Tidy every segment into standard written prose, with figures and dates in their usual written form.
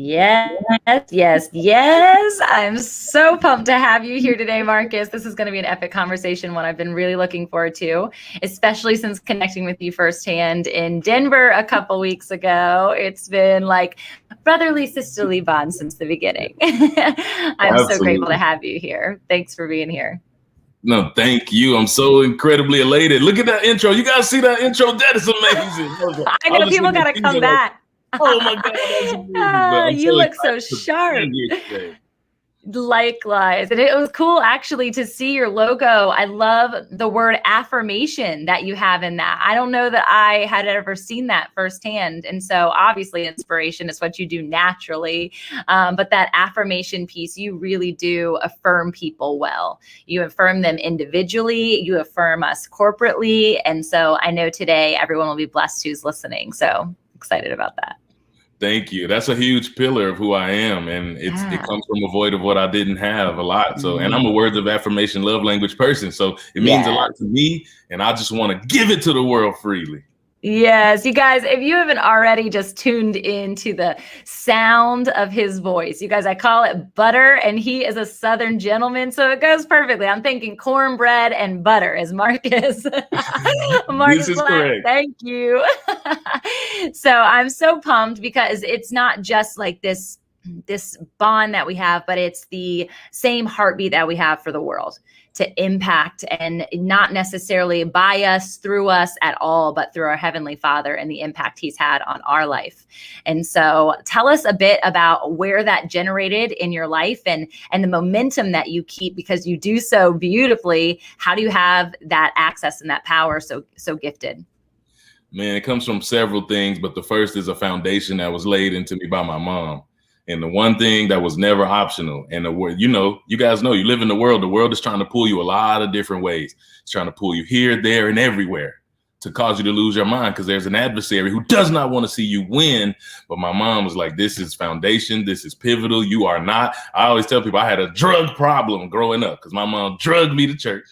Yes, yes, yes. I'm so pumped to have you here today, Marcus. This is going to be an epic conversation, one I've been really looking forward to, especially since connecting with you firsthand in Denver a couple weeks ago. It's been like brotherly, sisterly bond since the beginning. I'm so grateful to have you here. Thanks for being here. No, thank you. I'm so incredibly elated. Look at that intro. You guys see that intro? That is amazing. I know people got to come back. Oh my God, that's amazing. You look so sharp. Likewise. And it was cool actually to see your logo. I love the word affirmation that you have in that. I don't know that I had ever seen that firsthand. And so obviously inspiration is what you do naturally. But that affirmation piece, you really do affirm people well. You affirm them individually, you affirm us corporately. And so I know today everyone will be blessed who's listening. So excited about that. Thank you. That's a huge pillar of who I am. And it comes from a void of what I didn't have a lot. So, and I'm a words of affirmation, love language person. So it means a lot to me. And I just want to give it to the world freely. Yes, you guys, if you haven't already just tuned into the sound of his voice, you guys, I call it butter, and he is a Southern gentleman, so it goes perfectly. I'm thinking cornbread and butter is Marcus. Marcus, this is correct. Thank you. So I'm so pumped because it's not just like this bond that we have, but it's the same heartbeat that we have for the world, to impact, and not necessarily by us, through us at all, but through our Heavenly Father and the impact he's had on our life. And so tell us a bit about where that generated in your life and the momentum that you keep, because you do so beautifully. How do you have that access and that power so gifted? Man, it comes from several things, but the first is a foundation that was laid into me by my mom. And the one thing that was never optional, and the word, you guys know, you live in the world is trying to pull you a lot of different ways. It's trying to pull you here, there, and everywhere to cause you to lose your mind, because there's an adversary who does not want to see you win. But my mom was like, this is foundation. This is pivotal. You are not. I always tell people I had a drug problem growing up because my mom drugged me to church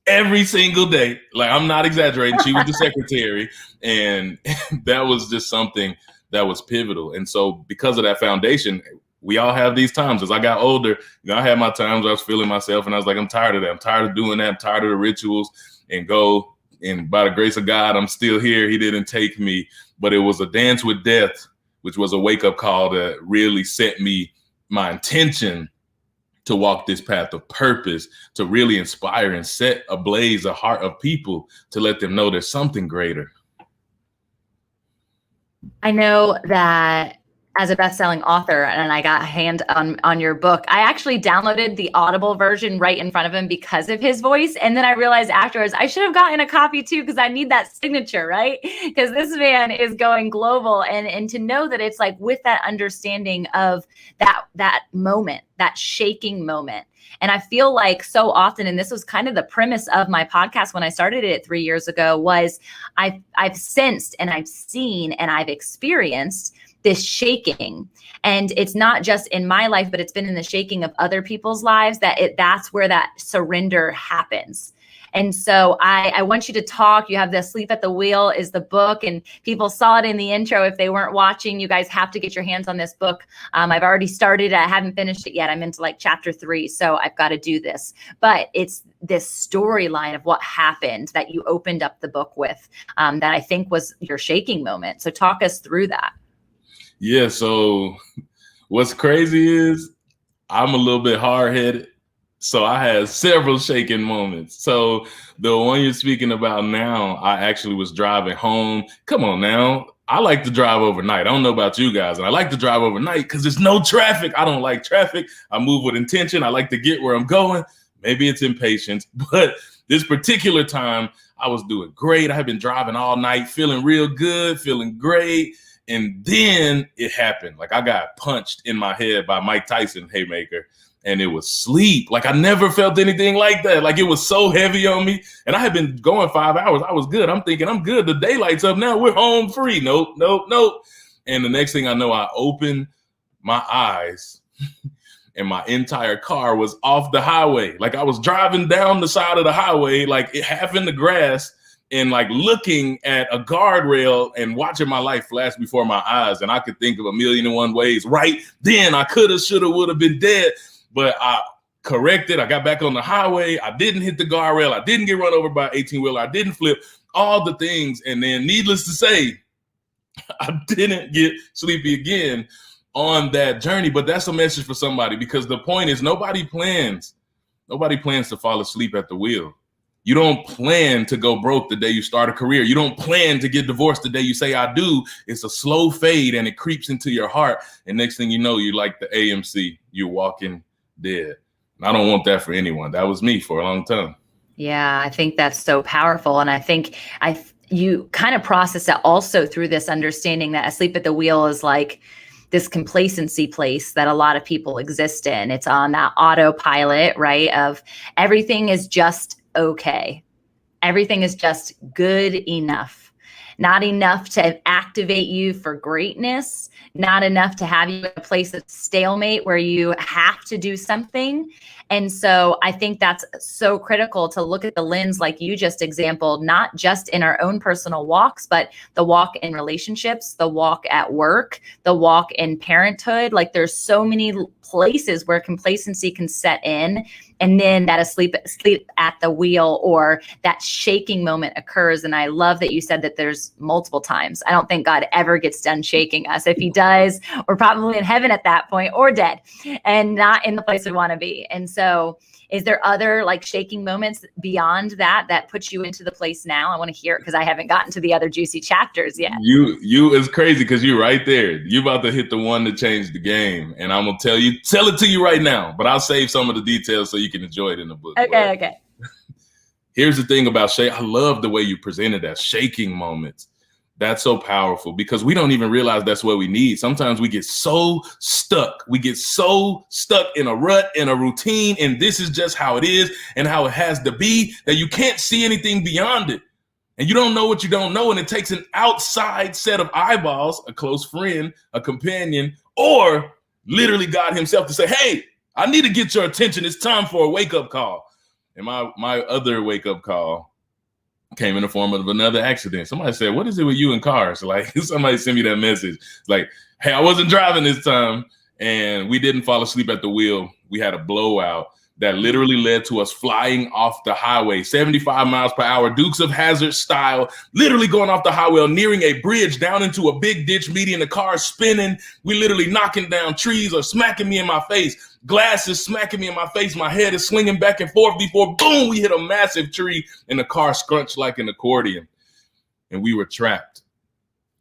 every single day. Like, I'm not exaggerating. She was the secretary. And that was just something that was pivotal. And so because of that foundation, we all have these times. As I got older, I had my times where I was feeling myself and I was like, I'm tired of that. I'm tired of doing that. I'm tired of the rituals and by the grace of God, I'm still here. He didn't take me, but it was a dance with death, which was a wake up call that really set me my intention to walk this path of purpose, to really inspire and set ablaze a heart of people, to let them know there's something greater. I know that as a best-selling author, and I got a hand on your book, I actually downloaded the Audible version right in front of him because of his voice. And then I realized afterwards I should have gotten a copy too, because I need that signature, right? Because this man is going global, and to know that it's like with that understanding of that moment, that shaking moment. And I feel like so often, and this was kind of the premise of my podcast when I started it 3 years ago, was I've sensed and I've seen and I've experienced this shaking. And it's not just in my life, but it's been in the shaking of other people's lives that's where that surrender happens. And so I want you to talk. You have the Sleep at the Wheel is the book, and people saw it in the intro. If they weren't watching, you guys have to get your hands on this book. I've already started. I haven't finished it yet. I'm into like chapter 3, so I've got to do this. But it's this storyline of what happened that you opened up the book with, that I think was your shaking moment. So talk us through that. Yeah. So what's crazy is I'm a little bit hard-headed. So I had several shaking moments. So the one you're speaking about now, I actually was driving home. Come on now. I like to drive overnight. I don't know about you guys. And I like to drive overnight because there's no traffic. I don't like traffic. I move with intention. I like to get where I'm going. Maybe it's impatience. But this particular time, I was doing great. I had been driving all night, feeling real good, feeling great. And then it happened. Like I got punched in my head by Mike Tyson haymaker. And it was sleep. Like I never felt anything like that. Like it was so heavy on me. And I had been going 5 hours. I was good. I'm thinking I'm good. The daylight's up now. We're home free. Nope. And the next thing I know, I opened my eyes and my entire car was off the highway. Like I was driving down the side of the highway, like half in the grass. and like looking at a guardrail and watching my life flash before my eyes. And I could think of 1,000,001 ways. Right then I could have, should have, would have been dead, but I corrected. I got back on the highway. I didn't hit the guardrail. I didn't get run over by an 18-wheeler. I didn't flip, all the things. And then needless to say, I didn't get sleepy again on that journey. But that's a message for somebody, because the point is nobody plans to fall asleep at the wheel. You don't plan to go broke the day you start a career. You don't plan to get divorced the day you say I do. It's a slow fade and it creeps into your heart. And next thing you know, you like the AMC, you're walking dead. And I don't want that for anyone. That was me for a long time. Yeah, I think that's so powerful. And I think you kind of process it also through this understanding that asleep at the wheel is like this complacency place that a lot of people exist in. It's on that autopilot, right? Of everything is just okay. Everything is just good enough. Not enough to activate you for greatness, not enough to have you in a place of stalemate where you have to do something. And so I think that's so critical to look at the lens like you just exampled, not just in our own personal walks, but the walk in relationships, the walk at work, the walk in parenthood. Like there's so many places where complacency can set in, and then that sleep at the wheel or that shaking moment occurs. And I love that you said that there's multiple times. I don't think God ever gets done shaking us. If he does, we're probably in heaven at that point or dead and not in the place we want to be. And so is there other like shaking moments beyond that puts you into the place now? I want to hear it because I haven't gotten to the other juicy chapters yet. You is crazy because you're right there. You about to hit the one that changed the game. And I'm going to tell it to you right now, but I'll save some of the details so you can enjoy it in the book. Okay. Here's the thing about I love the way you presented that, shaking moments. That's so powerful because we don't even realize that's what we need. Sometimes we get so stuck. We get so stuck in a rut, in a routine, and this is just how it is and how it has to be that you can't see anything beyond it. And you don't know what you don't know. And it takes an outside set of eyeballs, a close friend, a companion, or literally God himself to say, hey, I need to get your attention. It's time for a wake-up call. And my other wake-up call came in the form of another accident. Somebody said, what is it with you in cars? Like somebody sent me that message. Like, hey, I wasn't driving this time and we didn't fall asleep at the wheel. We had a blowout that literally led to us flying off the highway, 75 miles per hour, Dukes of Hazzard style, literally going off the highway, nearing a bridge down into a big ditch, meeting the car spinning. We literally knocking down trees or smacking me in my face. Glass is smacking me in my face. My head is swinging back and forth before, boom, we hit a massive tree and the car scrunched like an accordion and we were trapped.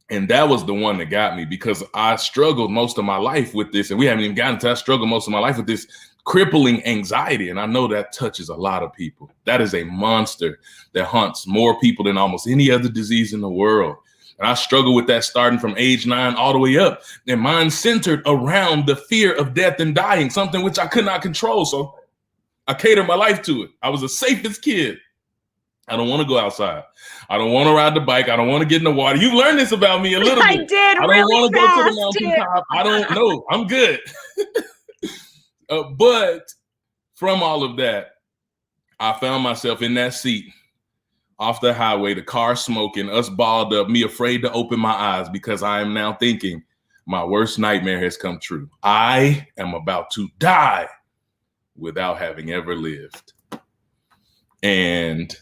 And that was the one that got me because I struggled most of my life with this. And we haven't even gotten to, I struggled most of my life with this crippling anxiety. And I know that touches a lot of people. That is a monster that haunts more people than almost any other disease in the world. And I struggle with that starting from age 9 all the way up. And mine centered around the fear of death and dying, something which I could not control. So I catered my life to it. I was the safest kid. I don't want to go outside. I don't want to ride the bike. I don't want to get in the water. You've learned this about me a little bit. I did. I don't want to go to the mountaintop. I don't know. I'm good. But from all of that, I found myself in that seat off the highway, the car smoking, us balled up, me afraid to open my eyes because I am now thinking my worst nightmare has come true. I am about to die without having ever lived. And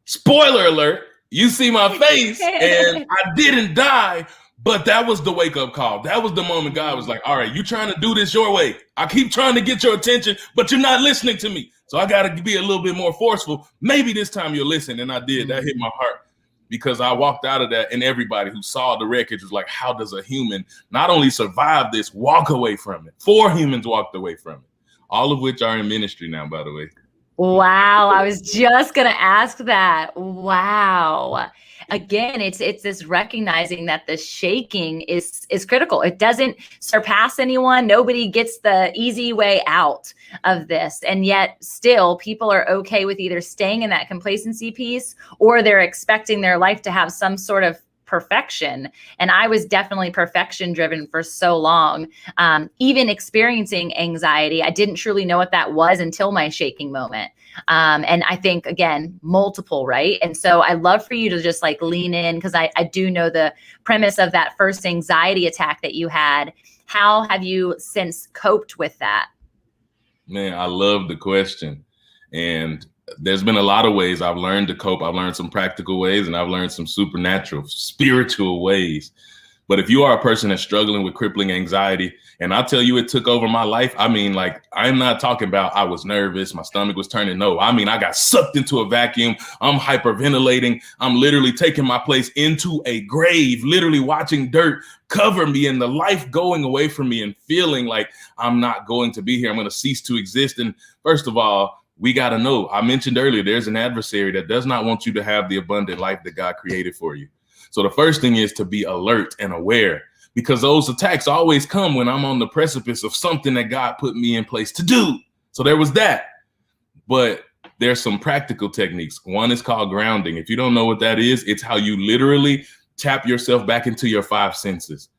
spoiler alert, you see my face and I didn't die. But that was the wake-up call. That was the moment God was like, all right, you trying to do this your way. I keep trying to get your attention, but you're not listening to me. So I got to be a little bit more forceful. Maybe this time you'll listen. And I did. That hit my heart because I walked out of that and everybody who saw the wreckage was like, how does a human not only survive this, walk away from it? 4 humans walked away from it, all of which are in ministry now, by the way. Wow. I was just going to ask that. Wow. Again, it's this recognizing that the shaking is critical. It doesn't surpass anyone. Nobody gets the easy way out of this. And yet still people are okay with either staying in that complacency piece or they're expecting their life to have some sort of perfection. And I was definitely perfection driven for so long. Even experiencing anxiety, I didn't truly know what that was until my shaking moment. And I think, again, multiple, right? And so I love for you to just like lean in, because I do know the premise of that first anxiety attack that you had. How have you since coped with that? Man, I love the question. And there's been a lot of ways I've learned to cope. I've learned some practical ways, and I've learned some supernatural, spiritual ways. But if you are a person that's struggling with crippling anxiety, and I'll tell you, it took over my life. I mean, like, I'm not talking about I was nervous, my stomach was turning. No, I mean, I got sucked into a vacuum. I'm hyperventilating. I'm literally taking my place into a grave, literally watching dirt cover me and the life going away from me and feeling like I'm not going to be here. I'm going to cease to exist. And first of all, we got to know, I mentioned earlier, there's an adversary that does not want you to have the abundant life that God created for you. So the first thing is to be alert and aware, because those attacks always come when I'm on the precipice of something that God put me in place to do. So there was that. But there's some practical techniques. One is called grounding. If you don't know what that is, it's how you literally tap yourself back into your 5 senses.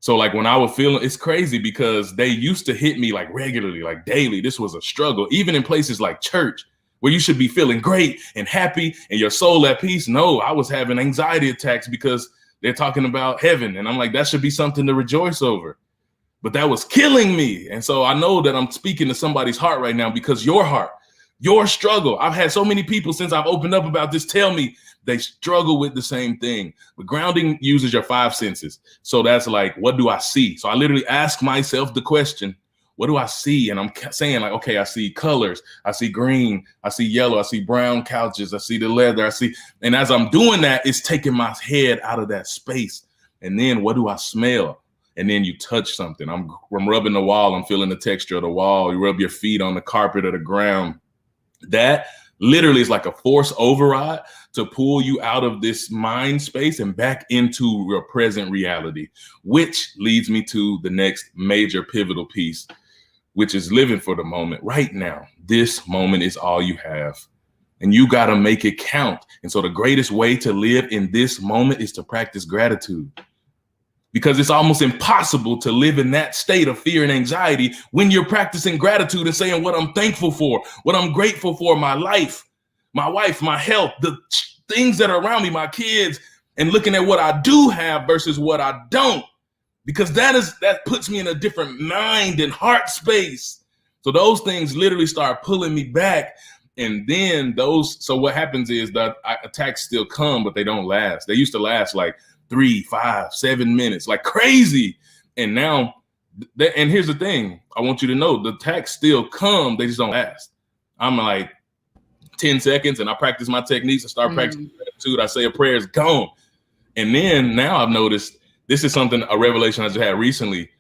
So like when I was feeling, it's crazy because they used to hit me like regularly, like daily. This was a struggle, even in places like church, where you should be feeling great and happy and your soul at peace. No, I was having anxiety attacks because they're talking about heaven. And I'm like, that should be something to rejoice over. But that was killing me. And so I know that I'm speaking to somebody's heart right now, because your heart, your struggle. I've had so many people since I've opened up about this tell me they struggle with the same thing. But grounding uses your 5 senses. So that's like, what do I see? So I literally ask myself the question, what do I see? And I'm saying like, okay, I see colors. I see green. I see yellow. I see brown couches. I see the leather. And as I'm doing that, it's taking my head out of that space. And then what do I smell? And then you touch something. I'm rubbing the wall. I'm feeling the texture of the wall. You rub your feet on the carpet or the ground. That literally is like a force override to pull you out of this mind space and back into your present reality, which leads me to the next major pivotal piece, which is living for the moment right now. This moment is all you have, and you got to make it count. And so the greatest way to live in this moment is to practice gratitude, because it's almost impossible to live in that state of fear and anxiety when you're practicing gratitude and saying what I'm thankful for, what I'm grateful for, my life, my wife, my health, the things that are around me, my kids, and looking at what I do have versus what I don't, because that puts me in a different mind and heart space. So those things literally start pulling me back. And then so what happens is that attacks still come, but they don't last. They used to last like 3, 5, 7 minutes, like crazy. And now, and here's the thing, I want you to know, the attacks still come, they just don't last. I'm like 10 seconds and I practice my techniques and start practicing gratitude. I say a prayer, it's gone. And then now I've noticed, this is a revelation I just had recently.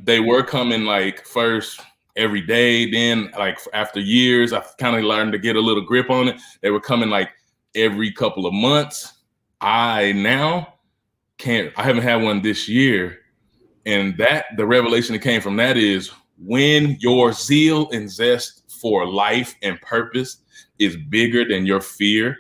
They were coming like first every day. Then like after years, I've kind of learned to get a little grip on it. They were coming like every couple of months. I haven't had one this year. And the revelation that came from that is, when your zeal and zest for life and purpose is bigger than your fear,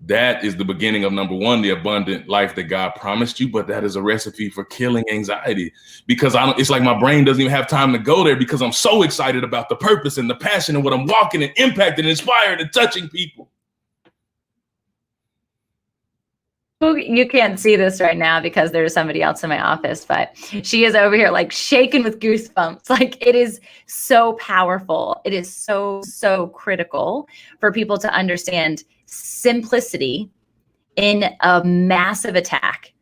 that is the beginning of, number one, the abundant life that God promised you. But that is a recipe for killing anxiety, because it's like my brain doesn't even have time to go there, because I'm so excited about the purpose and the passion and what I'm walking and impacting and inspired and touching people. You can't see this right now because there's somebody else in my office, but she is over here like shaking with goosebumps. Like, it is so powerful. It is so, so critical for people to understand simplicity in a massive attack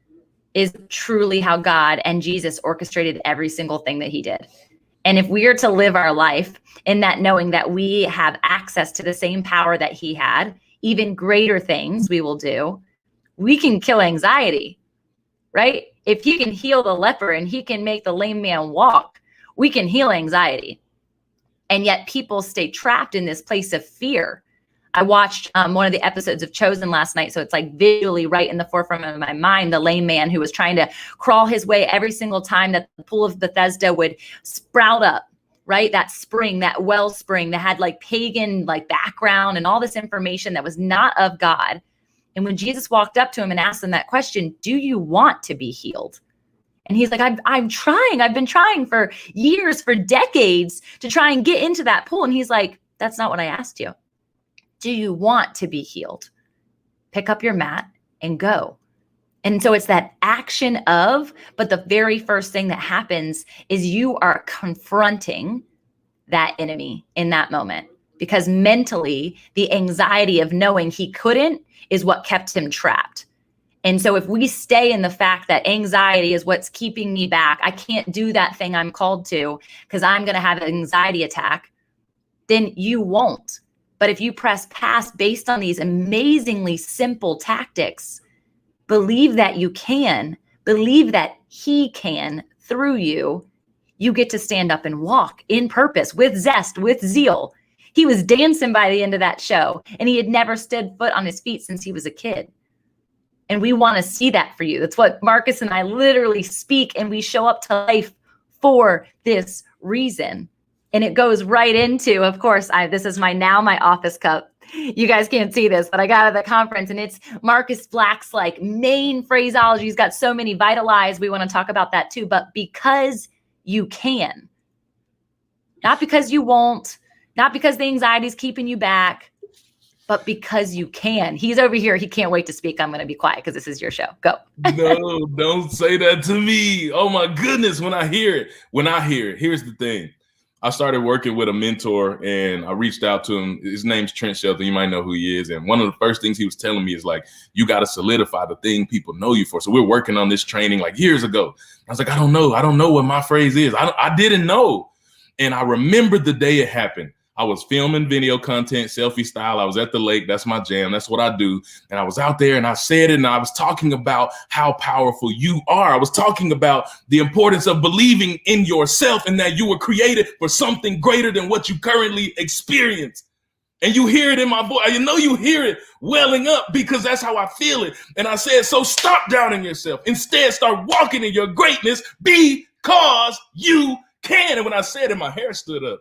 is truly how God and Jesus orchestrated every single thing that he did. And if we are to live our life in that, knowing that we have access to the same power that he had, even greater things we will do, we can kill anxiety, right? If he can heal the leper and he can make the lame man walk, we can heal anxiety. And yet people stay trapped in this place of fear. I watched one of the episodes of Chosen last night, so it's like visually right in the forefront of my mind, the lame man who was trying to crawl his way every single time that the pool of Bethesda would sprout up, right? That spring, that wellspring that had like pagan like background and all this information that was not of God. And when Jesus walked up to him and asked him that question, do you want to be healed? And he's like, I'm trying. I've been trying for years, for decades to try and get into that pool. And he's like, that's not what I asked you. Do you want to be healed? Pick up your mat and go. And so it's that action of, but the very first thing that happens is you are confronting that enemy in that moment, because mentally the anxiety of knowing he couldn't is what kept him trapped. And so if we stay in the fact that anxiety is what's keeping me back, I can't do that thing I'm called to because I'm going to have an anxiety attack, then you won't. But if you press past based on these amazingly simple tactics, believe that you can, believe that he can through you, you get to stand up and walk in purpose, with zest, with zeal. He was dancing by the end of that show, and he had never stood foot on his feet since he was a kid. And we want to see that for you. That's what Marcus and I literally speak, and we show up to life for this reason. And it goes right into, of course, this is my office cup. You guys can't see this, but I got at the conference, and it's Marcus Black's like main phraseology. He's got so many. Vitalize. We want to talk about that too, but because you can, not because you won't, not because the anxiety is keeping you back, but because you can. He's over here. He can't wait to speak. I'm going to be quiet because this is your show. Go. No, don't say that to me. Oh my goodness. When I hear it, here's the thing. I started working with a mentor, and I reached out to him. His name's Trent Shelton. You might know who he is. And one of the first things he was telling me is like, you got to solidify the thing people know you for. So we're working on this training like years ago. I was like, I don't know what my phrase is. I didn't know. And I remembered the day it happened. I was filming video content, selfie style. I was at the lake. That's my jam. That's what I do. And I was out there, and I said it, and I was talking about how powerful you are. I was talking about the importance of believing in yourself and that you were created for something greater than what you currently experience. And you hear it in my voice. You know you hear it welling up because that's how I feel it. And I said, so stop doubting yourself. Instead, start walking in your greatness because you can. And when I said it, my hair stood up.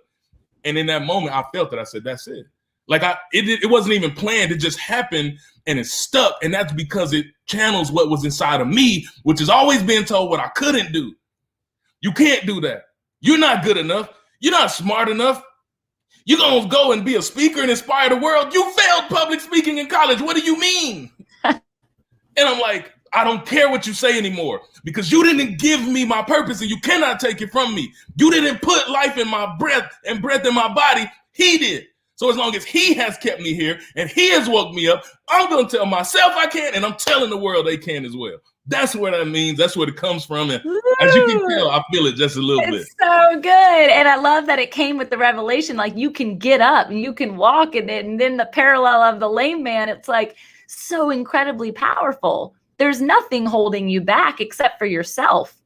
And in that moment, I felt it. I said, that's it. Like it wasn't even planned. It just happened, and it stuck. And that's because it channels what was inside of me, which is always being told what I couldn't do. You can't do that. You're not good enough. You're not smart enough. You're going to go and be a speaker and inspire the world. You failed public speaking in college. What do you mean? And I'm like, I don't care what you say anymore, because you didn't give me my purpose, and you cannot take it from me. You didn't put life in my breath and breath in my body. He did. So as long as he has kept me here and he has woke me up, I'm going to tell myself I can, and I'm telling the world they can as well. That's what that means. That's where it comes from. And as you can tell, I feel it just a little bit. So good. And I love that it came with the revelation, like you can get up and you can walk, and then the parallel of the lame man, it's like so incredibly powerful. There's nothing holding you back except for yourself.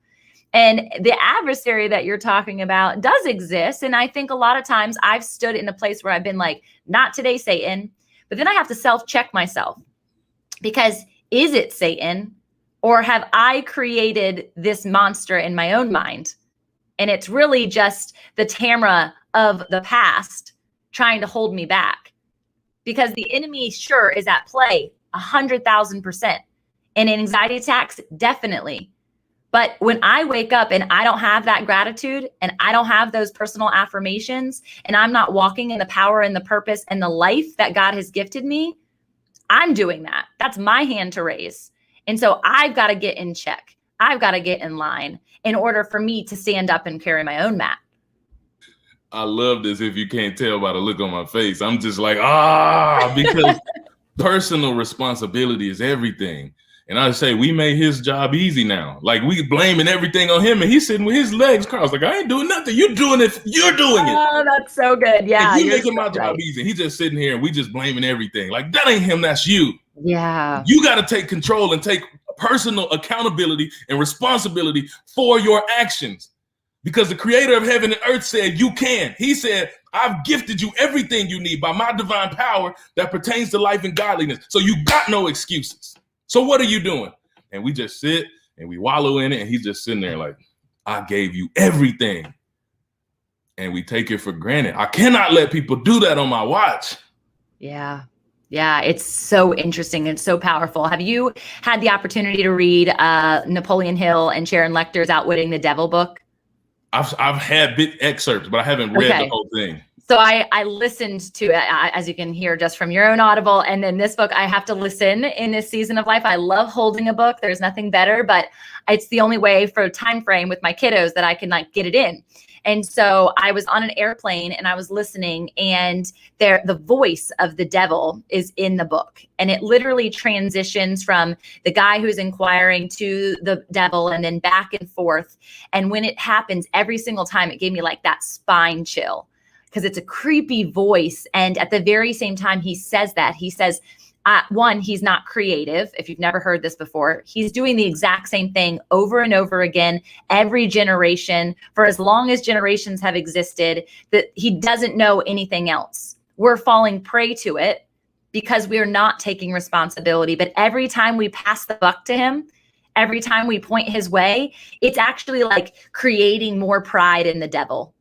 And the adversary that you're talking about does exist. And I think a lot of times I've stood in a place where I've been like, not today, Satan. But then I have to self-check myself, because is it Satan, or have I created this monster in my own mind? And it's really just the Tamra of the past trying to hold me back, because the enemy sure is at play 100,000%. And in anxiety attacks, definitely. But when I wake up and I don't have that gratitude, and I don't have those personal affirmations, and I'm not walking in the power and the purpose and the life that God has gifted me, I'm doing that. That's my hand to raise. And so I've got to get in check. I've got to get in line in order for me to stand up and carry my own mat. I love this. If you can't tell by the look on my face, I'm just like, because personal responsibility is everything. And I say, we made his job easy now. Like, we blaming everything on him, and he's sitting with his legs crossed. Like, I ain't doing nothing. You're doing it. You're doing it. Oh, that's so good. Yeah. You're making my job easy. He's just sitting here, and we just blaming everything. Like, that ain't him. That's you. Yeah. You got to take control and take personal accountability and responsibility for your actions, because the creator of heaven and earth said you can. He said, I've gifted you everything you need by my divine power that pertains to life and godliness. So you got no excuses. So what are you doing? And we just sit and we wallow in it. And he's just sitting there like, I gave you everything. And we take it for granted. I cannot let people do that on my watch. Yeah. Yeah, it's so interesting and so powerful. Have you had the opportunity to read Napoleon Hill and Sharon Lecter's Outwitting the Devil book? I've had bit excerpts, but I haven't read the whole thing. So I listened to it, as you can hear just from your own Audible. And then this book, I have to listen in this season of life. I love holding a book. There's nothing better, but it's the only way for a time frame with my kiddos that I can like get it in. And so I was on an airplane and I was listening, and the voice of the devil is in the book. And it literally transitions from the guy who's inquiring to the devil and then back and forth. And when it happens every single time, it gave me like that spine chill, because it's a creepy voice. And at the very same time he says that, he says, one, he's not creative. If you've never heard this before, he's doing the exact same thing over and over again, every generation, for as long as generations have existed, that he doesn't know anything else. We're falling prey to it because we are not taking responsibility. But every time we pass the buck to him, every time we point his way, it's actually like creating more pride in the devil.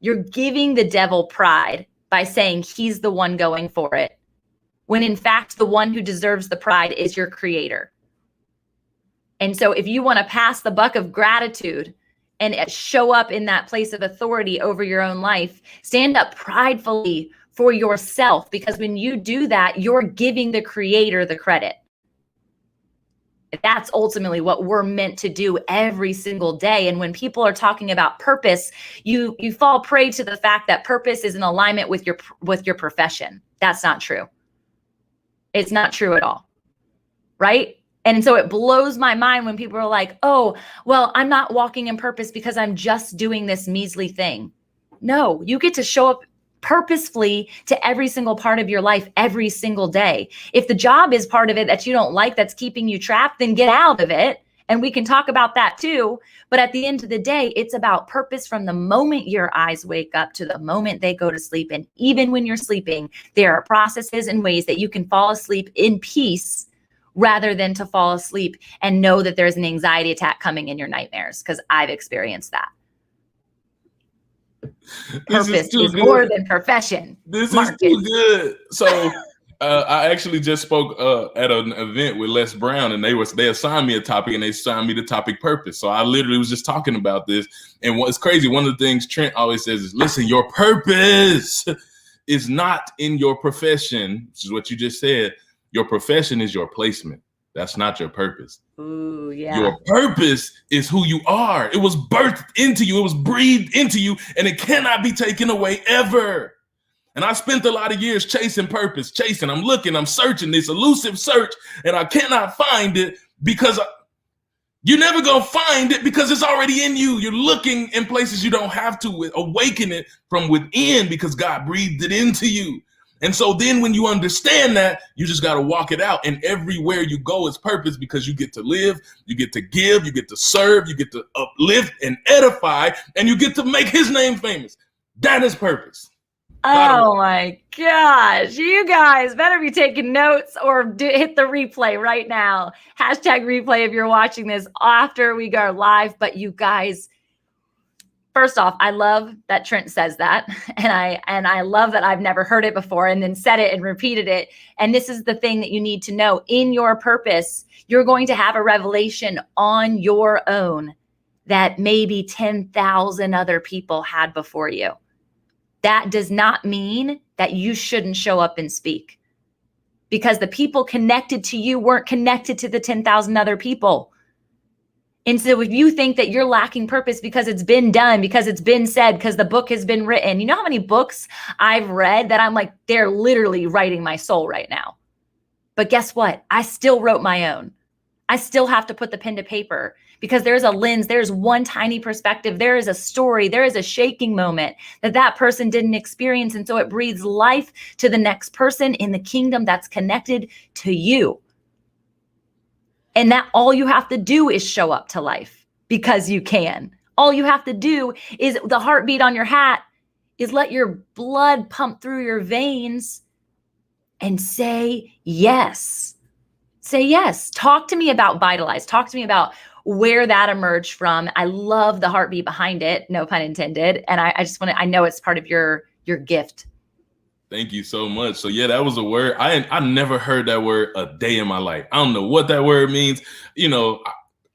You're giving the devil pride by saying he's the one going for it, when in fact, the one who deserves the pride is your creator. And so if you want to pass the buck of gratitude and show up in that place of authority over your own life, stand up pridefully for yourself, because when you do that, you're giving the creator the credit. That's ultimately what we're meant to do every single day. And when people are talking about purpose, you fall prey to the fact that purpose is in alignment with your profession. That's not true. It's not true at all. Right? And so it blows my mind when people are like, oh, well, I'm not walking in purpose because I'm just doing this measly thing. No, you get to show up purposefully to every single part of your life every single day. If the job is part of it that you don't like, that's keeping you trapped, then get out of it. And we can talk about that too. But at the end of the day, it's about purpose from the moment your eyes wake up to the moment they go to sleep. And even when you're sleeping, there are processes and ways that you can fall asleep in peace rather than to fall asleep and know that there's an anxiety attack coming in your nightmares, because I've experienced that. Purpose is more than profession. This is too good. So I actually just spoke at an event with Les Brown, and they assigned me a topic, and they assigned me the topic purpose. So I literally was just talking about this. And what's crazy, one of the things Trent always says is, listen, your purpose is not in your profession, which is what you just said. Your profession is your placement. That's not your purpose. Ooh, yeah. Your purpose is who you are. It was birthed into you. It was breathed into you, and it cannot be taken away ever. And I spent a lot of years chasing purpose, I'm looking, I'm searching this elusive search, and I cannot find it because you're never going to find it because it's already in you. You're looking in places you don't have to awaken it from within because God breathed it into you. And so then when you understand that, you just got to walk it out. And everywhere you go is purpose, because you get to live, you get to give, you get to serve, you get to uplift and edify, and you get to make his name famous. That is purpose. Oh my gosh. You guys better be taking notes or hit the replay right now. Hashtag replay if you're watching this after we go live. But you guys, first off, I love that Trent says that. And I love that I've never heard it before and then said it and repeated it. And this is the thing that you need to know. In your purpose, you're going to have a revelation on your own that maybe 10,000 other people had before you. That does not mean that you shouldn't show up and speak, because the people connected to you weren't connected to the 10,000 other people. And so if you think that you're lacking purpose because it's been done, because it's been said, because the book has been written, you know how many books I've read that I'm like, they're literally writing my soul right now. But guess what? I still wrote my own. I still have to put the pen to paper, because there's a lens, there's one tiny perspective, there is a story, there is a shaking moment that person didn't experience. And so it breathes life to the next person in the kingdom that's connected to you. And that all you have to do is show up to life, because you can. All you have to do is the heartbeat on your hat is let your blood pump through your veins and say yes. Say yes. Talk to me about Vitalize. Talk to me about where that emerged from. I love the heartbeat behind it, no pun intended. And I just want to, I know it's part of your gift. Thank you so much. So yeah, that was a word. I never heard that word a day in my life. I don't know what that word means. And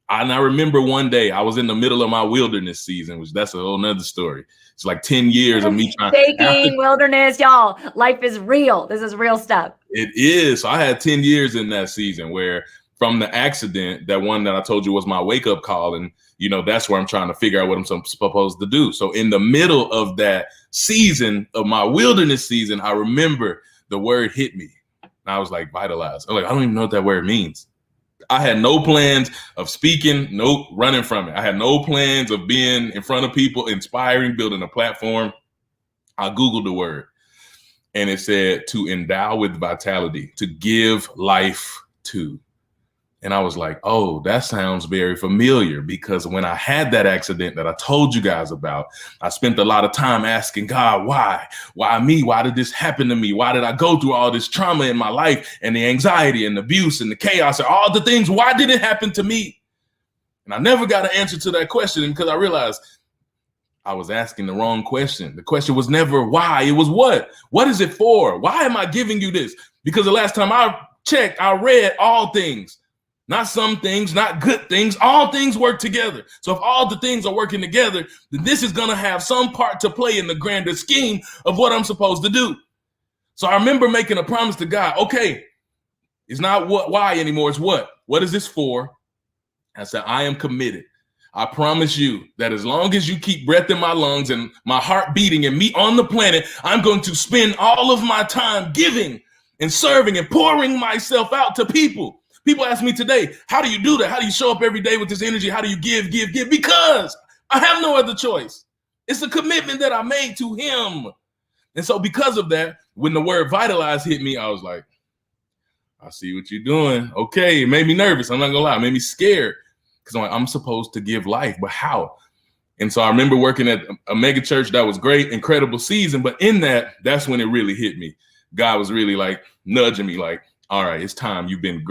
I remember one day I was in the middle of my wilderness season, which that's a whole nother story. It's like 10 years of me taking wilderness, y'all. Life is real. This is real stuff. It is. So I had 10 years in that season where from the accident, that one that I told you was my wake up call. And, that's where I'm trying to figure out what I'm supposed to do. So in the middle of that season of my wilderness season, I remember the word hit me. And I was like, vitalize. I'm like, I don't even know what that word means. I had no plans of speaking, no running from it. I had no plans of being in front of people, inspiring, building a platform. I Googled the word and it said to endow with vitality, to give life to. And I was like, oh, that sounds very familiar, because when I had that accident that I told you guys about, I spent a lot of time asking God, why? Why me? Why did this happen to me? Why did I go through all this trauma in my life and the anxiety and the abuse and the chaos and all the things? Why did it happen to me? And I never got an answer to that question, because I realized I was asking the wrong question. The question was never why, it was what? What is it for? Why am I giving you this? Because the last time I checked, I read all things. Not some things, not good things. All things work together. So if all the things are working together, then this is going to have some part to play in the grander scheme of what I'm supposed to do. So I remember making a promise to God. Okay, it's not why anymore. It's what? What is this for? I said, I am committed. I promise you that as long as you keep breath in my lungs and my heart beating and me on the planet, I'm going to spend all of my time giving and serving and pouring myself out to people. People ask me today, how do you do that? How do you show up every day with this energy? How do you give? Because I have no other choice. It's a commitment that I made to him. And so because of that, when the word vitalize hit me, I was like, I see what you're doing. Okay, it made me nervous. I'm not gonna lie, it made me scared, because I'm supposed to give life, but how? And so I remember working at a mega church that was great, incredible season. But in that's when it really hit me. God was really like nudging me like, all right, it's time. You've been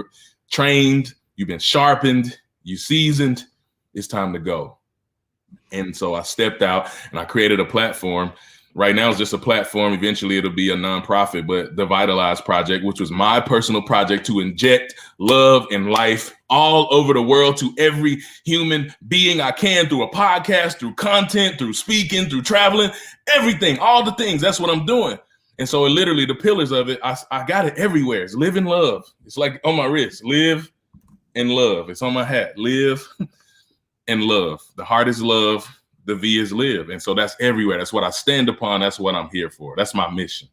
trained, you've been sharpened, you seasoned, it's time to go. And so I stepped out and I created a platform. Right now it's just a platform. Eventually it'll be a nonprofit, but the Vitalize Project, which was my personal project to inject love and life all over the world to every human being I can, through a podcast, through content, through speaking, through traveling, everything, all the things. That's what I'm doing. And so literally the pillars of it, I got it everywhere. It's live and love. It's like on my wrist, live and love. It's on my hat, live and love. The heart is love. The V is live. And so that's everywhere. That's what I stand upon. That's what I'm here for. That's my mission.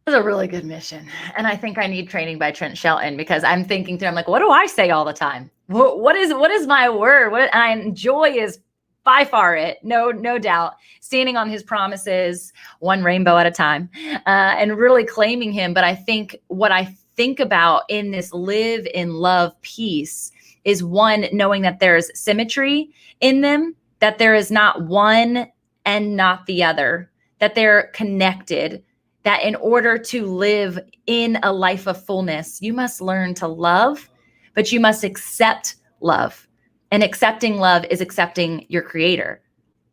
It's a really good mission. And I think I need training by Trent Shelton, because I'm thinking through, I'm like, what do I say all the time? What is my word? What I enjoy is by far it, no doubt, standing on his promises, one rainbow at a time, and really claiming him. But I think what I think about in this live in love piece is, one, knowing that there's symmetry in them, that there is not one and not the other, that they're connected, that in order to live in a life of fullness, you must learn to love, but you must accept love. And accepting love is accepting your creator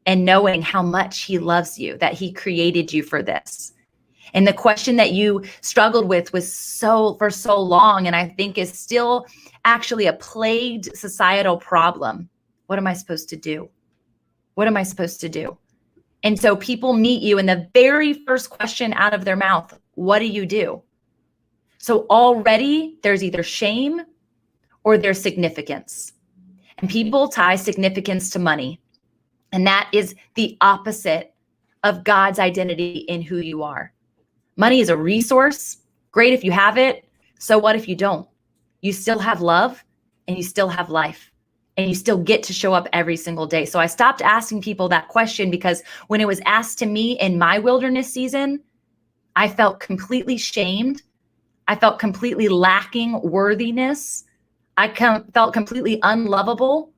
and knowing how much he loves you, that he created you for this. And the question that you struggled with was for so long, and I think is still actually a plagued societal problem. What am I supposed to do? What am I supposed to do? And so people meet you, and the very first question out of their mouth, what do you do? So already there's either shame or there's significance. And people tie significance to money. And that is the opposite of God's identity in who you are. Money is a resource. Great if you have it. So what if you don't? You still have love and you still have life, and you still get to show up every single day. So I stopped asking people that question, because when it was asked to me in my wilderness season, I felt completely shamed. I felt completely lacking worthiness. I felt completely unlovable.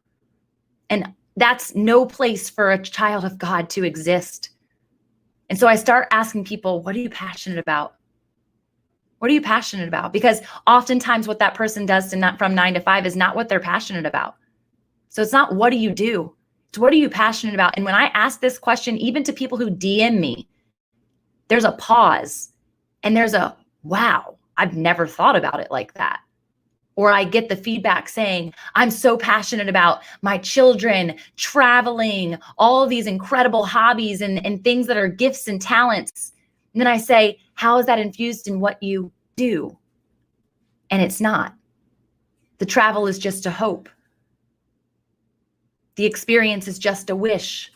And that's no place for a child of God to exist. And so I start asking people, what are you passionate about? What are you passionate about? Because oftentimes what that person does from 9 to 5 is not what they're passionate about. So it's not what do you do? It's what are you passionate about? And when I ask this question, even to people who DM me, there's a pause and there's a, wow, I've never thought about it like that. Or I get the feedback saying, I'm so passionate about my children, traveling, all of these incredible hobbies and things that are gifts and talents. And then I say, how is that infused in what you do? And it's not. The travel is just a hope. The experience is just a wish.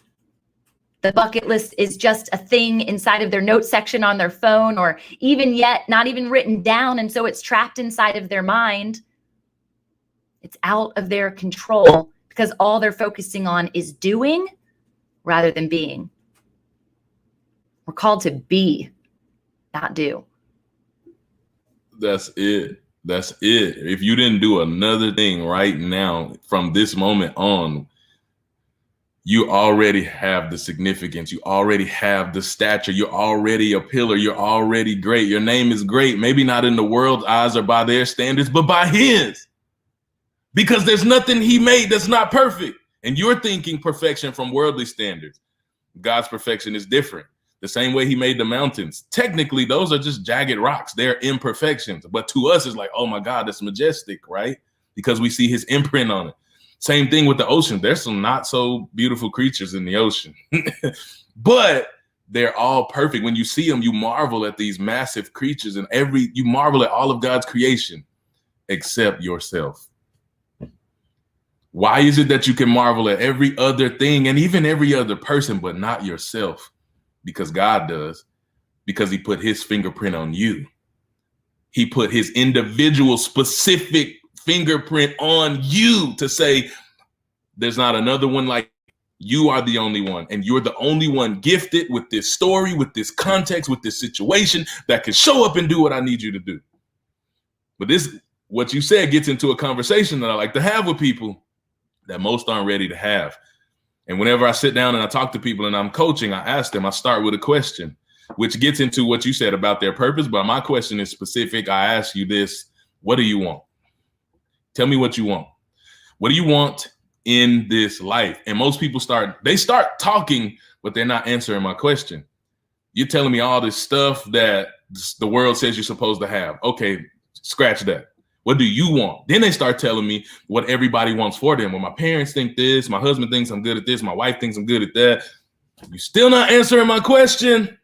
The bucket list is just a thing inside of their note section on their phone, or even yet not even written down. And so it's trapped inside of their mind. It's out of their control because all they're focusing on is doing rather than being. We're called to be, not do. That's it. That's it. If you didn't do another thing right now from this moment on, you already have the significance. You already have the stature. You're already a pillar. You're already great. Your name is great. Maybe not in the world's eyes or by their standards, but by his. Because there's nothing he made that's not perfect. And you're thinking perfection from worldly standards. God's perfection is different. The same way he made the mountains. Technically, those are just jagged rocks. They're imperfections. But to us, it's like, oh my God, that's majestic, right? Because we see his imprint on it. Same thing with the ocean. There's some not so beautiful creatures in the ocean. But they're all perfect. When you see them, you marvel at these massive creatures and you marvel at all of God's creation, except yourself. Why is it that you can marvel at every other thing and even every other person, but not yourself? Because God does, because he put his fingerprint on you. He put his individual specific fingerprint on you to say, there's not another one like you. Are the only one. And you're the only one gifted with this story, with this context, with this situation that can show up and do what I need you to do. But this, what you said, gets into a conversation that I like to have with people that most aren't ready to have. And whenever I sit down and I talk to people and I'm coaching, I ask them, I start with a question, which gets into what you said about their purpose. But my question is specific. I ask you this: what do you want? Tell me what you want. What do you want in this life? And most people start talking, but they're not answering my question. You're telling me all this stuff that the world says you're supposed to have. Okay, scratch that. What do you want? Then they start telling me what everybody wants for them. Well, my parents think this, my husband thinks I'm good at this, my wife thinks I'm good at that. You're still not answering my question.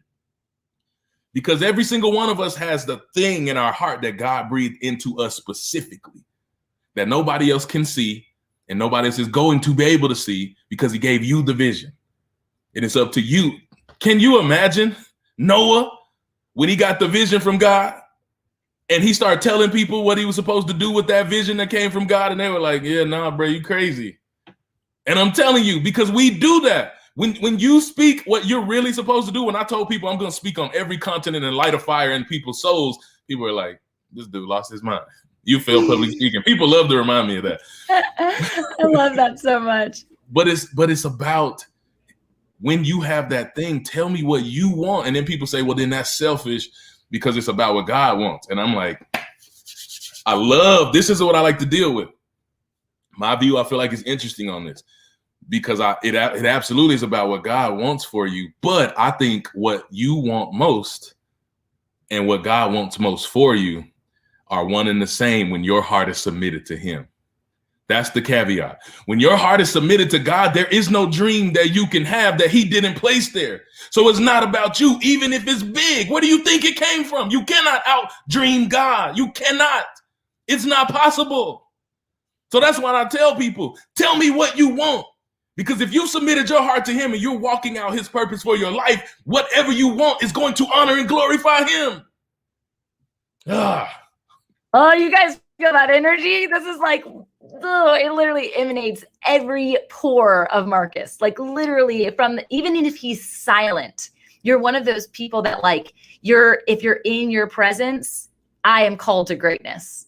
Because every single one of us has the thing in our heart that God breathed into us specifically, that nobody else can see and nobody else is going to be able to see, because he gave you the vision. And it's up to you. Can you imagine Noah when he got the vision from God? And he started telling people what he was supposed to do with that vision that came from God. And they were like, yeah, nah, bro, you crazy. And I'm telling you, because we do that. When you speak what you're really supposed to do, when I told people I'm going to speak on every continent and light a fire in people's souls, people are like, this dude lost his mind. You failed public speaking. People love to remind me of that. I love that so much. But it's about, when you have that thing, tell me what you want. And then people say, well, then that's selfish, because it's about what God wants. And I'm like, this is what I like to deal with. My view, I feel like, is interesting on this, because it absolutely is about what God wants for you. But I think what you want most and what God wants most for you are one and the same when your heart is submitted to him. That's the caveat. When your heart is submitted to God, there is no dream that you can have that he didn't place there. So it's not about you, even if it's big. Where do you think it came from? You cannot out-dream God. You cannot. It's not possible. So that's why I tell people, tell me what you want. Because if you submitted your heart to him and you're walking out his purpose for your life, whatever you want is going to honor and glorify him. Oh, you guys feel that energy? This is like, it literally emanates every pore of Marcus. Like literally, even if he's silent, you're one of those people that, like, if you're in your presence, I am called to greatness.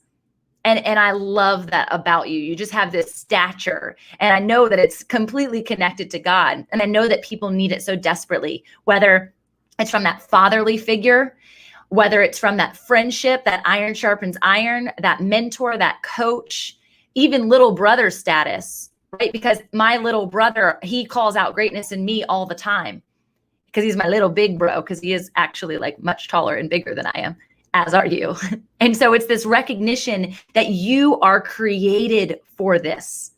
And I love that about you. You just have this stature. And I know that it's completely connected to God. And I know that people need it so desperately, whether it's from that fatherly figure, whether it's from that friendship, that iron sharpens iron, that mentor, that coach, even little brother status, right? Because my little brother, he calls out greatness in me all the time. because he's my little big bro, because he is actually like much taller and bigger than I am, as are you. And so it's this recognition that you are created for this,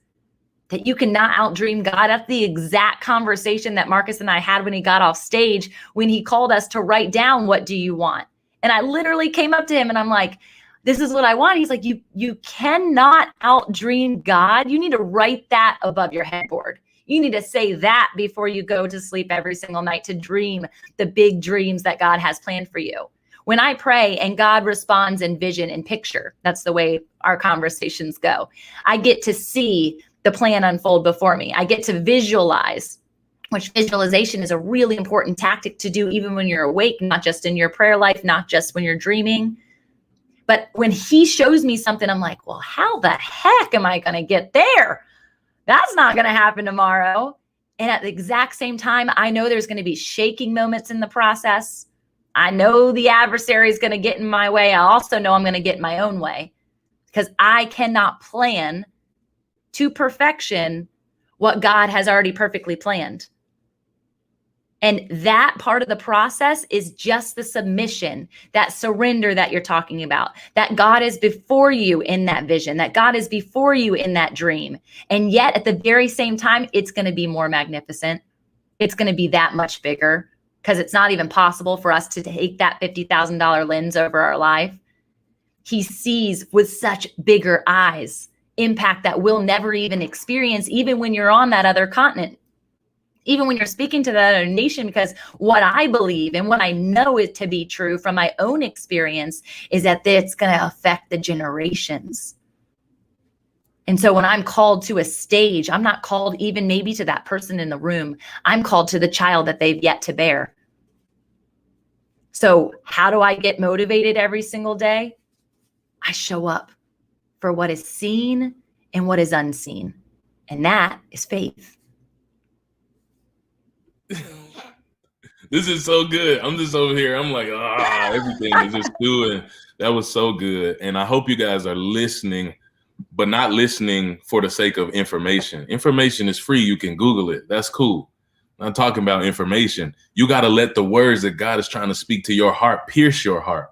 that you cannot outdream God. That's the exact conversation that Marcus and I had when he got off stage, when he called us to write down, what do you want? And I literally came up to him and I'm like, this is what I want. He's like, you cannot outdream God. You need to write that above your headboard. You need to say that before you go to sleep every single night, to dream the big dreams that God has planned for you. When I pray and God responds in vision and picture, that's the way our conversations go. I get to see the plan unfold before me. I get to visualize, which visualization is a really important tactic to do even when you're awake, not just in your prayer life, not just when you're dreaming. But when he shows me something, I'm like, well, how the heck am I going to get there? That's not going to happen tomorrow. And at the exact same time, I know there's going to be shaking moments in the process. I know the adversary is going to get in my way. I also know I'm going to get in my own way, because I cannot plan to perfection what God has already perfectly planned. And that part of the process is just the submission, that surrender that you're talking about, that God is before you in that vision, that God is before you in that dream. And yet at the very same time, it's going to be more magnificent. It's going to be that much bigger, because it's not even possible for us to take that $50,000 lens over our life. He sees with such bigger eyes impact that we'll never even experience, even when you're on that other continent, even when you're speaking to that other nation, because what I believe and what I know it to be true from my own experience is that it's going to affect the generations. And so when I'm called to a stage, I'm not called even maybe to that person in the room. I'm called to the child that they've yet to bear. So how do I get motivated every single day? I show up for what is seen and what is unseen. And that is faith. This is so good. I'm just over here. I'm like, everything is just doing. That was so good. And I hope you guys are listening, but not listening for the sake of information. Information is free. You can Google it. That's cool. I'm talking about information. You got to let the words that God is trying to speak to your heart pierce your heart.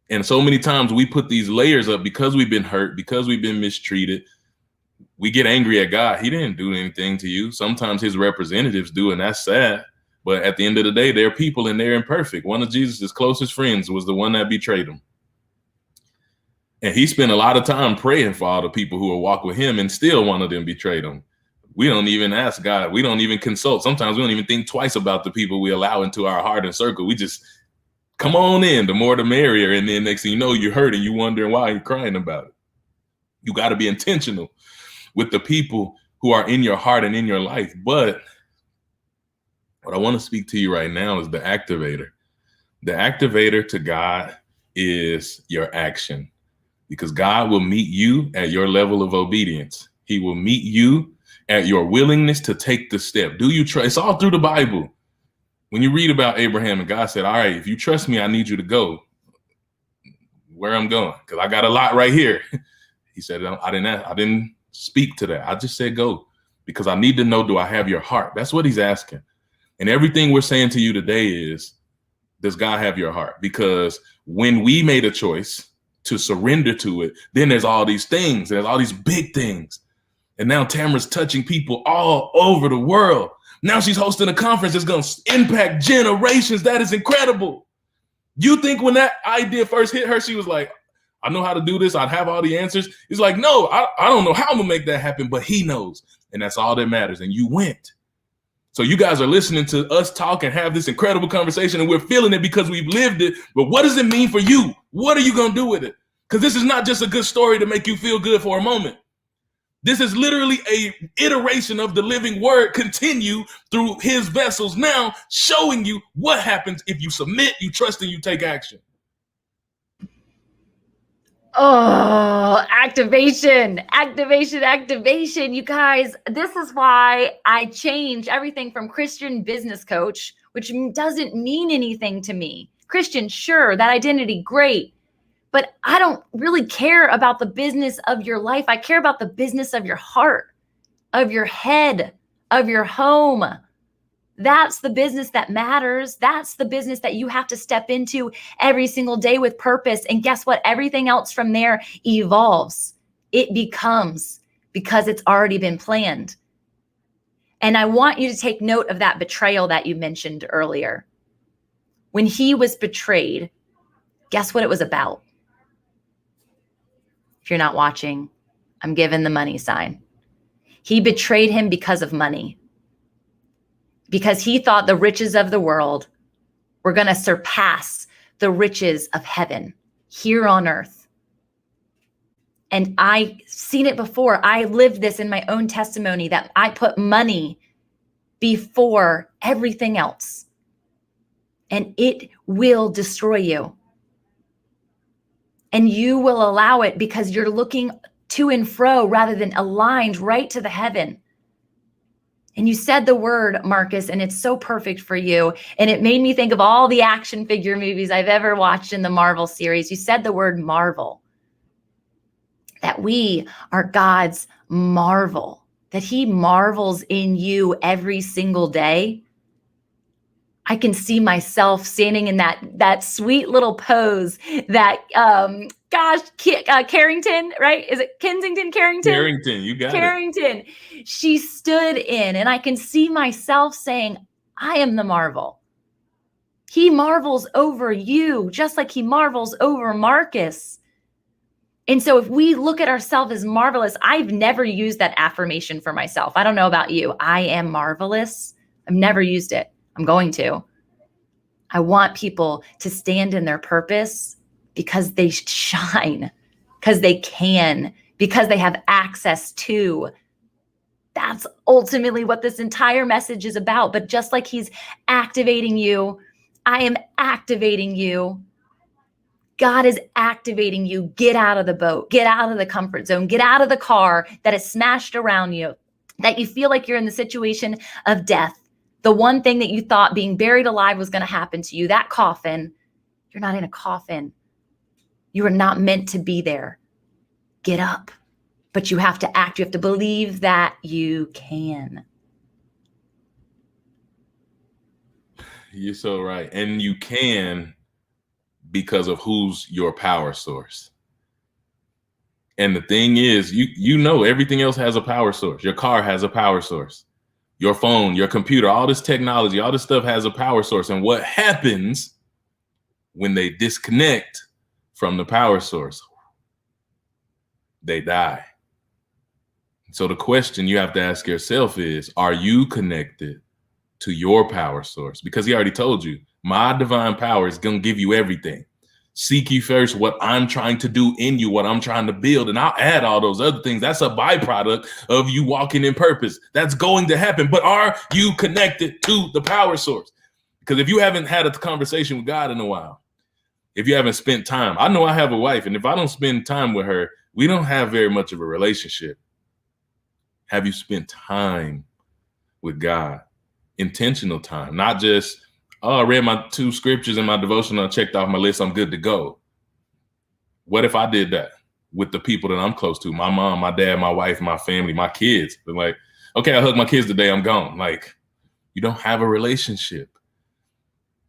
And so many times we put these layers up because we've been hurt, because we've been mistreated. We get angry at God. He didn't do anything to you. Sometimes his representatives do, and that's sad. But at the end of the day, they're people and they're imperfect. One of Jesus' closest friends was the one that betrayed him. And he spent a lot of time praying for all the people who will walk with him, and still one of them betrayed him. We don't even ask God. We don't even consult. Sometimes we don't even think twice about the people we allow into our heart and circle. We just come on in, the more the merrier. And then next thing you know, you're hurt and you're wondering why you're crying about it. You got to be intentional with the people who are in your heart and in your life. But what I want to speak to you right now is the activator. The activator to God is your action, because God will meet you at your level of obedience. He will meet you at your willingness to take the step. Do you trust? It's all through the Bible. When you read about Abraham and God said, all right, if you trust me, I need you to go where I'm going, because I got a lot right here. He said, I didn't speak to that. I just said, go, because I need to know, do I have your heart? That's what he's asking. And everything we're saying to you today is, does God have your heart? Because when we made a choice to surrender to it, then there's all these things. There's all these big things. And now Tamra's touching people all over the world. Now she's hosting a conference that's going to impact generations. That is incredible. You think when that idea first hit her, she was like, I know how to do this. I'd have all the answers. He's like, no, I don't know how I'm going to make that happen, but he knows. And that's all that matters. And you went. So you guys are listening to us talk and have this incredible conversation, and we're feeling it because we've lived it. But what does it mean for you? What are you going to do with it? Because this is not just a good story to make you feel good for a moment. This is literally a iteration of the living word continue through his vessels, now showing you what happens if you submit, you trust, and you take action. Oh, activation. You guys, this is why I changed everything from Christian business coach, which doesn't mean anything to me. Christian, sure, that identity, great. But I don't really care about the business of your life. I care about the business of your heart, of your head, of your home. That's the business that matters. That's the business that you have to step into every single day with purpose. And guess what? Everything else from there evolves. It becomes, because it's already been planned. And I want you to take note of that betrayal that you mentioned earlier. When he was betrayed, guess what it was about? If you're not watching, I'm giving the money sign. He betrayed him because of money. Because he thought the riches of the world were going to surpass the riches of heaven here on earth. And I've seen it before. I lived this in my own testimony, that I put money before everything else. And it will destroy you. And you will allow it because you're looking to and fro rather than aligned right to the heaven. And you said the word, Marcus, and it's so perfect for you. And it made me think of all the action figure movies I've ever watched in the Marvel series. You said the word marvel. That we are God's marvel. That he marvels in you every single day. I can see myself standing in that sweet little pose that, Carrington, right? Is it Kensington, Carrington? Carrington, you got Carrington. She stood in, and I can see myself saying, I am the marvel. He marvels over you, just like he marvels over Marcus. And so if we look at ourselves as marvelous, I've never used that affirmation for myself. I don't know about you. I am marvelous. I've never used it. I'm going to. I want people to stand in their purpose because they shine, because they can, because they have access to. That's ultimately what this entire message is about. But just like he's activating you, I am activating you. God is activating you. Get out of the boat. Get out of the comfort zone. Get out of the car that is smashed around you, that you feel like you're in the situation of death. The one thing that you thought being buried alive was going to happen to you, that coffin, you're not in a coffin. You are not meant to be there. Get up. But you have to act. You have to believe that you can. You're so right. And you can because of who's your power source. And the thing is, you know everything else has a power source. Your car has a power source. Your phone, your computer, all this technology, all this stuff has a power source. And what happens when they disconnect from the power source? They die. So the question you have to ask yourself is, are you connected to your power source? Because he already told you, my divine power is going to give you everything. Seek ye first what I'm trying to do in you, what I'm trying to build. And I'll add all those other things. That's a byproduct of you walking in purpose. That's going to happen. But are you connected to the power source? Because if you haven't had a conversation with God in a while, if you haven't spent time, I know I have a wife, and if I don't spend time with her, we don't have very much of a relationship. Have you spent time with God? Intentional time, not just, oh, I read my 2 scriptures in my devotional, I checked off my list, I'm good to go. What if I did that with the people that I'm close to? My mom, my dad, my wife, my family, my kids. They're like, okay, I hugged my kids today, I'm gone. Like, you don't have a relationship.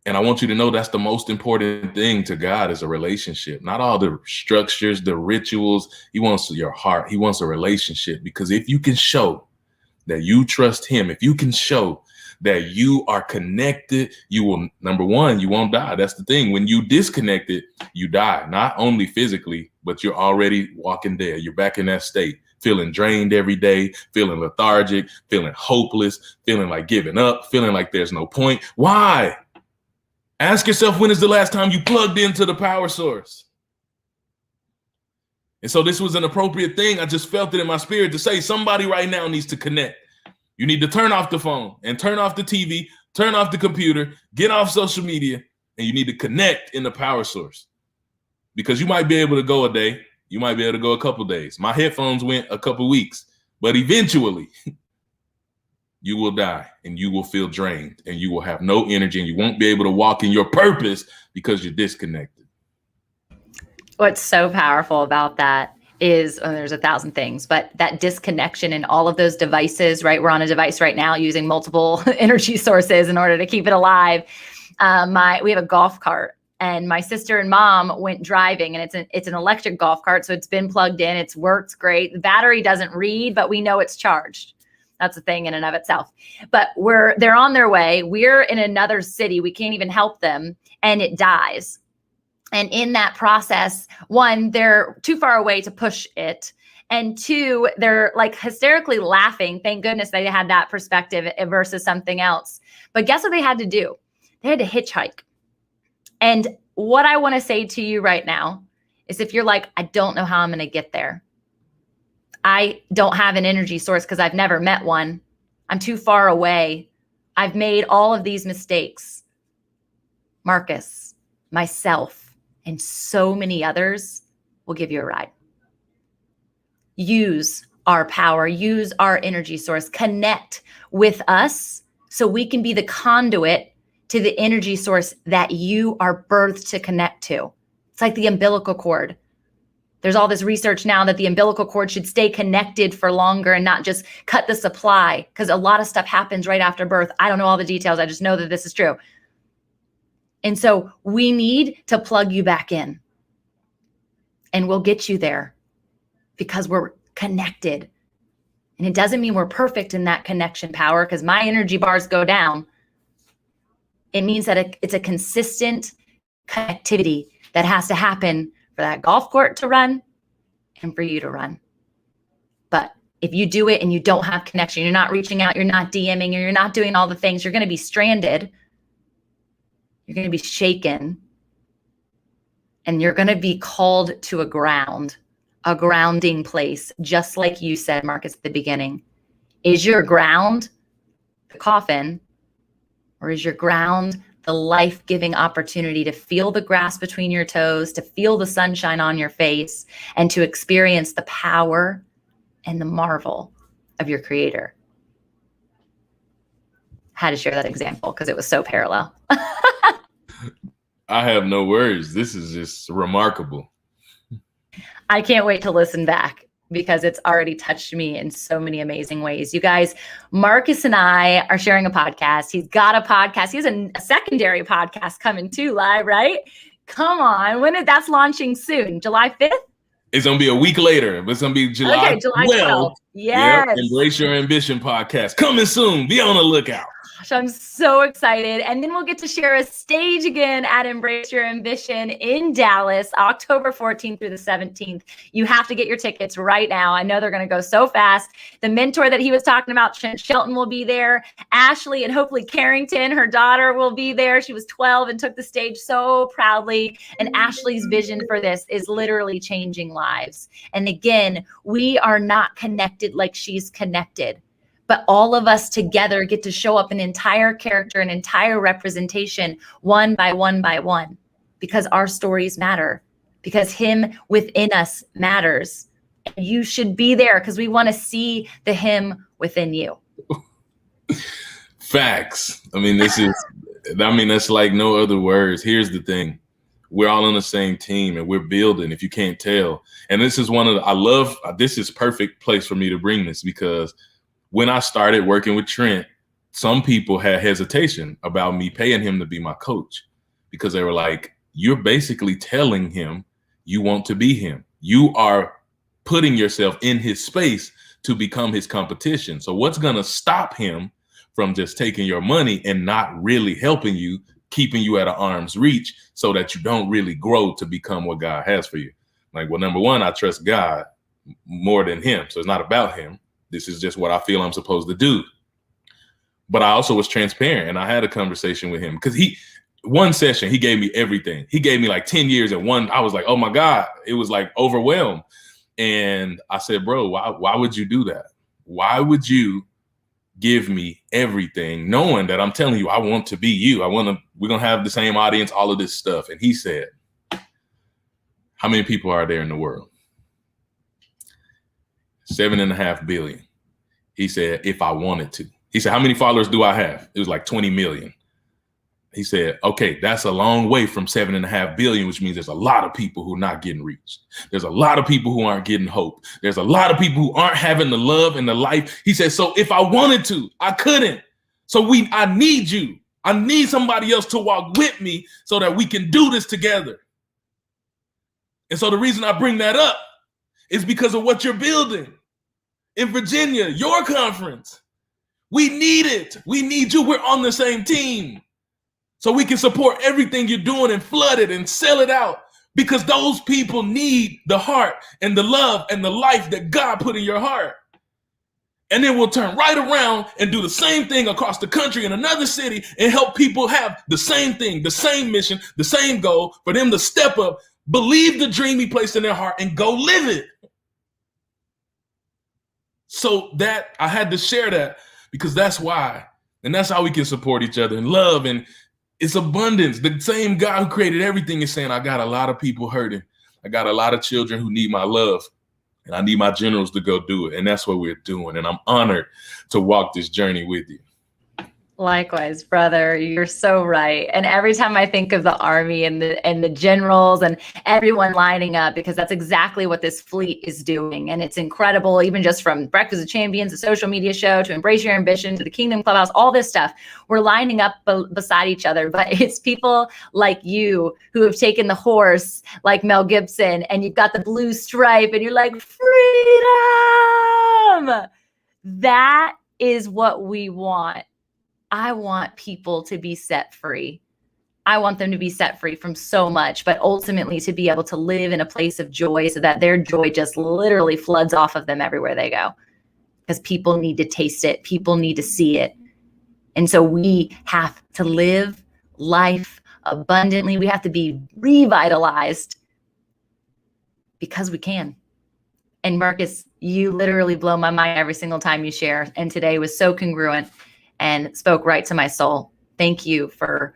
And I want you to know that's the most important thing to God, is a relationship. Not all the structures, the rituals. He wants your heart. He wants a relationship. Because if you can show that you trust him, if you can show that you are connected, you will, number one, you won't die. That's the thing. When you disconnect it, you die. Not only physically, but you're already walking dead. You're back in that state, feeling drained every day, feeling lethargic, feeling hopeless, feeling like giving up, feeling like there's no point. Why? Ask yourself, when is the last time you plugged into the power source? And so this was an appropriate thing. I just felt it in my spirit to say somebody right now needs to connect. You need to turn off the phone and turn off the TV, turn off the computer, get off social media, and you need to connect in the power source. Because you might be able to go a day. You might be able to go a couple days. My headphones went a couple weeks, but eventually you will die and you will feel drained and you will have no energy and you won't be able to walk in your purpose because you're disconnected. What's so powerful about that is, there's 1,000 things, but that disconnection in all of those devices, right? We're on a device right now using multiple energy sources in order to keep it alive. We have a golf cart, and my sister and mom went driving, and it's an electric golf cart. So it's been plugged in. It's works great. The battery doesn't read, but we know it's charged. That's a thing in and of itself. But they're on their way. We're in another city. We can't even help them, and it dies. And in that process, one, they're too far away to push it. And two, they're like hysterically laughing. Thank goodness they had that perspective versus something else. But guess what they had to do? They had to hitchhike. And what I want to say to you right now is, if you're like, I don't know how I'm going to get there. I don't have an energy source because I've never met one. I'm too far away. I've made all of these mistakes. Marcus, myself, and so many others will give you a ride. Use our power, use our energy source, connect with us so we can be the conduit to the energy source that you are birthed to connect to. It's like the umbilical cord. There's all this research now that the umbilical cord should stay connected for longer and not just cut the supply, because a lot of stuff happens right after birth. I don't know all the details. I just know that this is true. And so we need to plug you back in, and we'll get you there because we're connected. And it doesn't mean we're perfect in that connection power, because my energy bars go down. It means that it's a consistent connectivity that has to happen for that golf court to run and for you to run. But if you do it and you don't have connection, you're not reaching out, you're not DMing, or you're not doing all the things, you're going to be stranded. You're going to be shaken, and you're going to be called to a grounding place, just like you said, Marcus, at the beginning. Is your ground the coffin, or is your ground the life-giving opportunity to feel the grass between your toes, to feel the sunshine on your face, and to experience the power and the marvel of your Creator? Had to share that example because it was so parallel. I have no words. This is just remarkable. I can't wait to listen back because it's already touched me in so many amazing ways. You guys, Marcus and I are sharing a podcast. He's got a podcast. He has a secondary podcast coming too, live, right? Come on. That's launching soon? July 5th? It's going to be a week later, but it's going to be July 12th. Yes. Yep. Embrace Your Ambition podcast. Coming soon. Be on the lookout. I'm so excited. And then we'll get to share a stage again at Embrace Your Ambition in Dallas, October 14th through the 17th. You have to get your tickets right now. I know they're going to go so fast. The mentor that he was talking about, Shelton, will be there. Ashley and hopefully Carrington, her daughter, will be there. She was 12 and took the stage so proudly. And Ashley's vision for this is literally changing lives. And again, we are not connected like she's connected. But all of us together get to show up an entire character, an entire representation, one by one by one, because our stories matter, because him within us matters. And you should be there because we want to see the him within you. Facts. That's like no other words. Here's the thing. We're all on the same team and we're building, if you can't tell. And this is this is perfect place for me to bring this, because when I started working with Trent, some people had hesitation about me paying him to be my coach, because they were like, you're basically telling him you want to be him. You are putting yourself in his space to become his competition. So what's going to stop him from just taking your money and not really helping you, keeping you at an arm's reach so that you don't really grow to become what God has for you? Like, well, number one, I trust God more than him. So it's not about him. This is just what I feel I'm supposed to do. But I also was transparent, and I had a conversation with him, because one session, he gave me everything. He gave me like 10 years at one. I was like, oh my God, it was like overwhelmed. And I said, bro, why would you do that? Why would you give me everything knowing that I'm telling you, I want to be you. We're going to have the same audience, all of this stuff. And he said, how many people are there in the world? 7.5 billion. He said, if I wanted to. He said, how many followers do I have? It was like 20 million. He said, okay, that's a long way from 7.5 billion, which means there's a lot of people who are not getting reached. There's a lot of people who aren't getting hope. There's a lot of people who aren't having the love and the life. He said, so if I wanted to, I couldn't. So I need you. I need somebody else to walk with me so that we can do this together. And so the reason I bring that up is because of what you're building in Virginia, your conference. We need it. We need you. We're on the same team. So we can support everything you're doing and flood it and sell it out, because those people need the heart and the love and the life that God put in your heart. And then we'll turn right around and do the same thing across the country in another city and help people have the same thing, the same mission, the same goal, for them to step up, believe the dream he placed in their heart, and go live it. So that I had to share that, because that's why. And that's how we can support each other in love. And it's abundance. The same God who created everything is saying, I got a lot of people hurting. I got a lot of children who need my love, and I need my generals to go do it. And that's what we're doing. And I'm honored to walk this journey with you. Likewise, brother, you're so right. And every time I think of the Army and the generals and everyone lining up, because that's exactly what this fleet is doing. And it's incredible, even just from Breakfast of Champions, the social media show, to Embrace Your Ambition, to the Kingdom Clubhouse, all this stuff. We're lining up beside each other. But it's people like you who have taken the horse like Mel Gibson, and you've got the blue stripe, and you're like, freedom. That is what we want. I want people to be set free. I want them to be set free from so much, but ultimately to be able to live in a place of joy so that their joy just literally floods off of them everywhere they go. Because people need to taste it. People need to see it. And so we have to live life abundantly. We have to be revitalized because we can. And Marcus, you literally blow my mind every single time you share. And today was so congruent and spoke right to my soul. Thank you for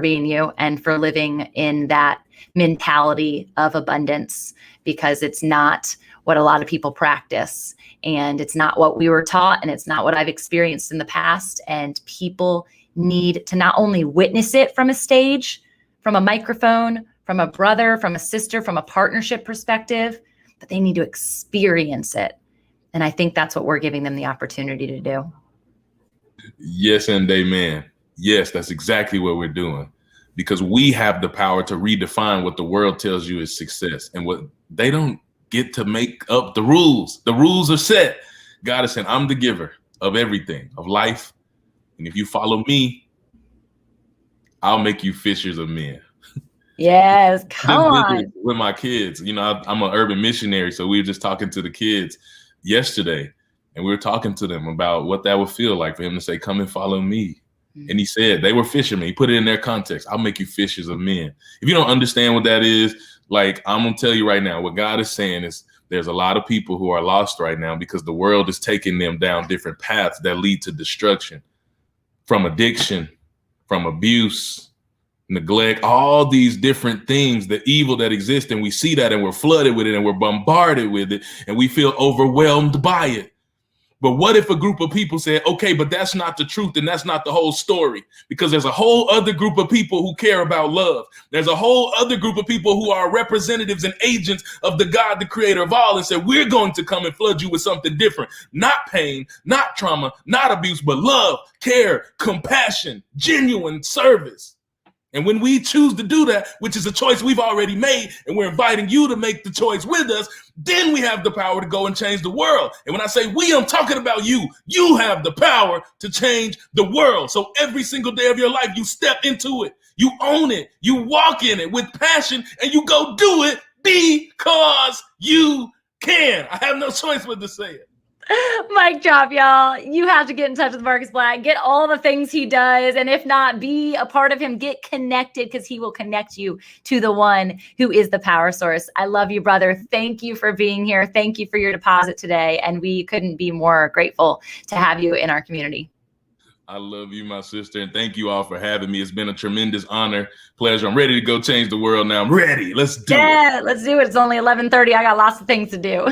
being you and for living in that mentality of abundance, because it's not what a lot of people practice, and it's not what we were taught, and it's not what I've experienced in the past. And people need to not only witness it from a stage, from a microphone, from a brother, from a sister, from a partnership perspective, but they need to experience it. And I think that's what we're giving them the opportunity to do. Yes, and amen. Yes, that's exactly what we're doing, because we have the power to redefine what the world tells you is success, and what they don't get to make up the rules. The rules are set. God is saying, I'm the giver of everything, of life. And if you follow me, I'll make you fishers of men. Yes, come on. With my kids, you know, I'm an urban missionary. So we were just talking to the kids yesterday. And we were talking to them about what that would feel like for him to say, come and follow me. Mm-hmm. And he said, they were fishermen. He put it in their context. I'll make you fishers of men. If you don't understand what that is, like, I'm going to tell you right now, what God is saying is there's a lot of people who are lost right now because the world is taking them down different paths that lead to destruction, from addiction, from abuse, neglect, all these different things, the evil that exists. And we see that, and we're flooded with it, and we're bombarded with it, and we feel overwhelmed by it. But what if a group of people said, okay, but that's not the truth, and that's not the whole story, because there's a whole other group of people who care about love. There's a whole other group of people who are representatives and agents of the God, the creator of all, and said, we're going to come and flood you with something different. Not pain, not trauma, not abuse, but love, care, compassion, genuine service. And when we choose to do that, which is a choice we've already made, and we're inviting you to make the choice with us, then we have the power to go and change the world. And when I say we, I'm talking about you. You have the power to change the world. So every single day of your life, you step into it. You own it. You walk in it with passion, and you go do it because you can. I have no choice but to say it. Mic drop, y'all. You have to get in touch with Marcus Black. Get all the things he does. And if not, be a part of him. Get connected, because he will connect you to the one who is the power source. I love you, brother. Thank you for being here. Thank you for your deposit today. And we couldn't be more grateful to have you in our community. I love you, my sister. And thank you all for having me. It's been a tremendous honor, pleasure. I'm ready to go change the world now. I'm ready. Let's do it. Yeah, let's do it. It's only 11:30. I got lots of things to do.